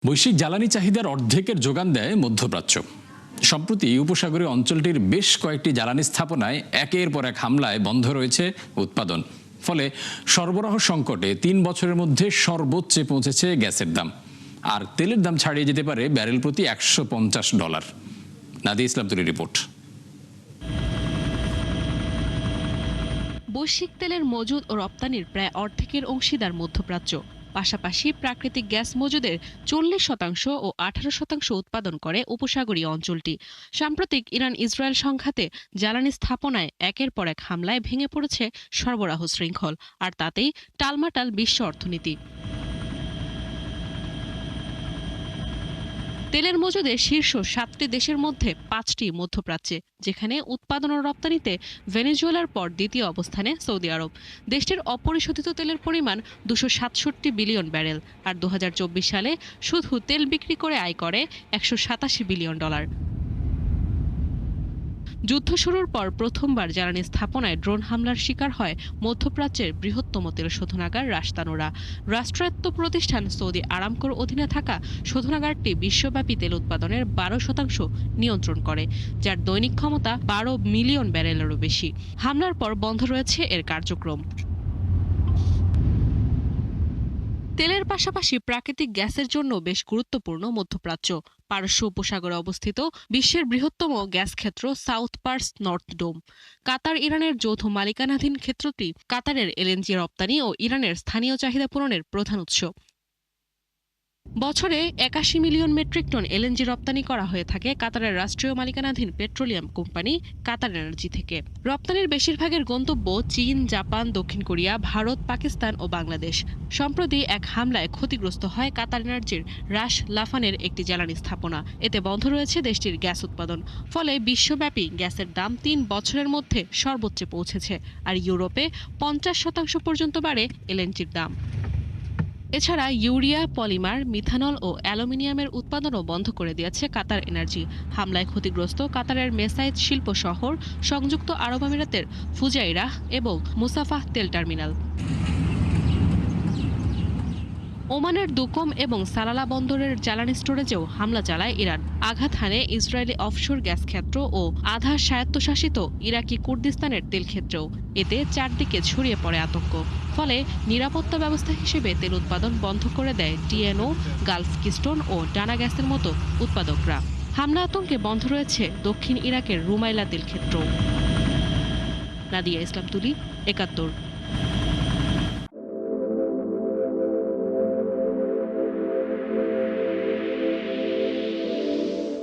বৈশ্বিক জ্বালানি চাহিদার অর্ধেকের যোগান দেয় মধ্যপ্রাচ্য। সম্প্রতি উপসাগরীয় অঞ্চলটির বেশ কয়েকটি জ্বালানি স্থাপনায় একের পর এক হামলায় বন্ধ রয়েছে উৎপাদন। ফলে সরবরাহ সংকটে ৩ বছরের মধ্যে সর্বোচ্চে পৌঁছেছে গ্যাসের দাম। আর তেলের দাম ছাড়িয়ে যেতে পারে ব্যারেল প্রতি $১৫০। নাদিয়া ইসলাম তুলির রিপোর্ট। বৈশ্বিক তেলের মজুদ ও রপ্তানির প্রায় অর্ধেকের অংশীদার মধ্যপ্রাচ্য। পাশাপাশি প্রাকৃতিক গ্যাস মজুদের 40% ও 18% উৎপাদন করে উপসাগরীয় অঞ্চলটি। সাম্প্রতিক ইরান ইসরায়েল সংঘাতে জ্বালানি স্থাপনায় একের পর এক হামলায় ভেঙে পড়েছে সরবরাহ শৃঙ্খল, আর তাতেই টালমাটাল বিশ্ব অর্থনীতি। তেলের মজুদে শীর্ষ 7টি দেশের মধ্যে 5টি মধ্যপ্রাচ্যে, যেখানে উৎপাদন ও রপ্তানিতে ভেনেজুয়েলার পর দ্বিতীয় অবস্থানে সৌদি আরব। দেশটির অপরিশোধিত তেলের পরিমাণ 267 বিলিয়ন ব্যারেল, আর 2024 সালে শুধু তেল বিক্রি করে আয় করে $187 বিলিয়ন। যুদ্ধ শুরুর পর প্রথমবার জ্বালানি স্থাপনায় ড্রোন হামলার শিকার হয় মধ্যপ্রাচ্যের বৃহত্তম তেল শোধনাগার রাশতানুরা। রাষ্ট্রায়ত্ত প্রতিষ্ঠান সৌদি আরামকোর অধীনে থাকা শোধনাগারটি বিশ্বব্যাপী তেল উৎপাদনের 12% নিয়ন্ত্রণ করে, যার দৈনিক ক্ষমতা 12 মিলিয়ন ব্যারেলেরও বেশি। হামলার পর বন্ধ রয়েছে এর কার্যক্রম। তেলের পাশাপাশি প্রাকৃতিক গ্যাসের জন্য বেশ গুরুত্বপূর্ণ মধ্যপ্রাচ্য। পারস্য উপসাগরে অবস্থিত বিশ্বের বৃহত্তম গ্যাস ক্ষেত্র সাউথ পার্স নর্থ ডোম, কাতার ইরানের যৌথ মালিকানাধীন ক্ষেত্রটি কাতারের এলএনজি রপ্তানি ও ইরানের স্থানীয় চাহিদা পূরণের প্রধান উৎস। বছরে 81 মিলিয়ন মেট্রিক টন এলএনজি রপ্তানি করা হয়ে থাকে কাতারের রাষ্ট্রীয় মালিকানাধীন পেট্রোলিয়াম কোম্পানি কাতার এনার্জি থেকে। রপ্তানির বেশিরভাগের গন্তব্য চীন, জাপান, দক্ষিণ কোরিয়া, ভারত, পাকিস্তান ও বাংলাদেশ। সম্প্রতি এক হামলায় ক্ষতিগ্রস্ত হয় কাতার এনার্জির রাস লাফানের একটি জ্বালানি স্থাপনা। এতে বন্ধ রয়েছে দেশটির গ্যাস উৎপাদন। ফলে বিশ্বব্যাপী গ্যাসের দাম 3 বছরের মধ্যে সর্বোচ্চে পৌঁছেছে, আর ইউরোপে 50% পর্যন্ত বাড়ে এলএনজির দাম। এছাড়া ইউরিয়া, পলিমার, মিথানল ও অ্যালুমিনিয়ামের উৎপাদনও বন্ধ করে দিয়েছে কাতার এনার্জি। হামলায় ক্ষতিগ্রস্ত কাতারের মেসাইদ শিল্প শহর, সংযুক্ত আরব আমিরাতের ফুজাইরাহ এবং মুসাফাহ তেল টার্মিনাল। ওমানের দুকম এবং সালালা বন্দরের জ্বালানি স্টোরেজেও হামলা চালায় ইরান। আঘাত হানে ইসরায়েলি অফশোর গ্যাস ক্ষেত্র ও আধা স্বায়ত্তশাসিত ইরাকি কুর্দিস্তানের তেল ক্ষেত্রেও। এতে চারদিকে ছড়িয়ে পড়ে আতঙ্ক। ফলে নিরাপত্তা ব্যবস্থা হিসেবে তেল উৎপাদন বন্ধ করে দেয় ডিএনও, গালফ কিস্টোন ও ডানা গ্যাসের মতো উৎপাদকরা। হামলা আতঙ্কে বন্ধ রয়েছে দক্ষিণ ইরাকের রুমাইলা তেল ক্ষেত্র। নাদিয়া ইসলাম তুলি, ৭১।